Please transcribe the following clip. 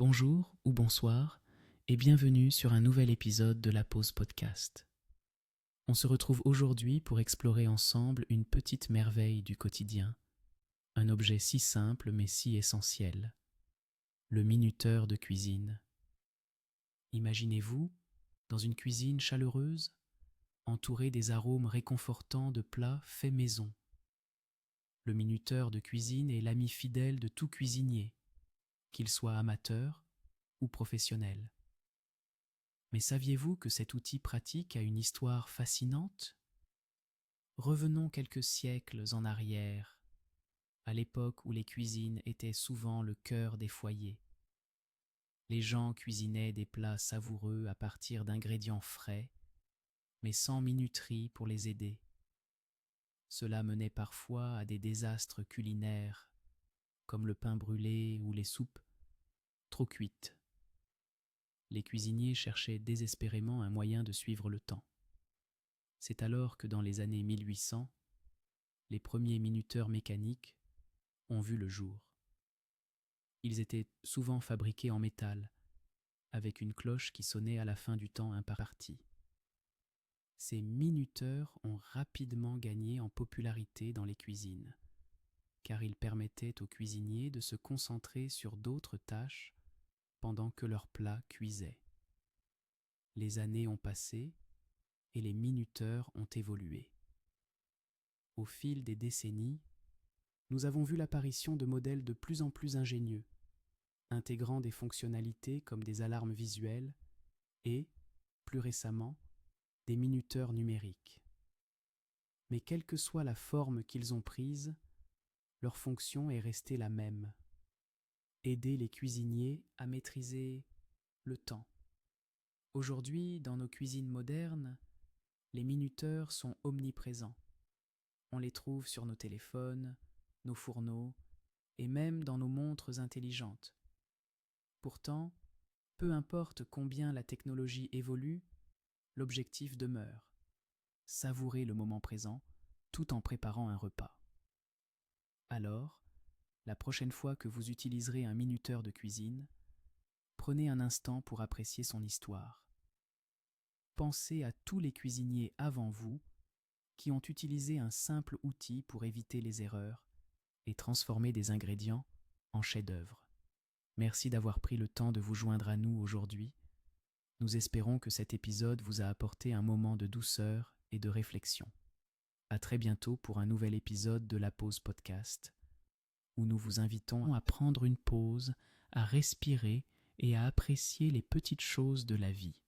Bonjour ou bonsoir et bienvenue sur un nouvel épisode de la Pause Podcast. On se retrouve aujourd'hui pour explorer ensemble une petite merveille du quotidien, un objet si simple mais si essentiel, le minuteur de cuisine. Imaginez-vous dans une cuisine chaleureuse, entourée des arômes réconfortants de plats faits maison. Le minuteur de cuisine est l'ami fidèle de tout cuisinier, qu'il soit amateur ou professionnel. Mais saviez-vous que cet outil pratique a une histoire fascinante ? Revenons quelques siècles en arrière, à l'époque où les cuisines étaient souvent le cœur des foyers. Les gens cuisinaient des plats savoureux à partir d'ingrédients frais, mais sans minuterie pour les aider. Cela menait parfois à des désastres culinaires, comme le pain brûlé ou les soupes trop cuites. Les cuisiniers cherchaient désespérément un moyen de suivre le temps. C'est alors que dans les années 1800, les premiers minuteurs mécaniques ont vu le jour. Ils étaient souvent fabriqués en métal, avec une cloche qui sonnait à la fin du temps imparti. Ces minuteurs ont rapidement gagné en popularité dans les cuisines, car ils permettaient aux cuisiniers de se concentrer sur d'autres tâches pendant que leurs plats cuisaient. Les années ont passé et les minuteurs ont évolué. Au fil des décennies, nous avons vu l'apparition de modèles de plus en plus ingénieux, intégrant des fonctionnalités comme des alarmes visuelles et, plus récemment, des minuteurs numériques. Mais quelle que soit la forme qu'ils ont prise, leur fonction est restée la même: aider les cuisiniers à maîtriser le temps. Aujourd'hui, dans nos cuisines modernes, les minuteurs sont omniprésents. On les trouve sur nos téléphones, nos fourneaux et même dans nos montres intelligentes. Pourtant, peu importe combien la technologie évolue, l'objectif demeure: savourer le moment présent tout en préparant un repas. Alors, la prochaine fois que vous utiliserez un minuteur de cuisine, prenez un instant pour apprécier son histoire. Pensez à tous les cuisiniers avant vous qui ont utilisé un simple outil pour éviter les erreurs et transformer des ingrédients en chefs-d'œuvre. Merci d'avoir pris le temps de vous joindre à nous aujourd'hui. Nous espérons que cet épisode vous a apporté un moment de douceur et de réflexion. À très bientôt pour un nouvel épisode de la Pause Podcast, où nous vous invitons à prendre une pause, à respirer et à apprécier les petites choses de la vie.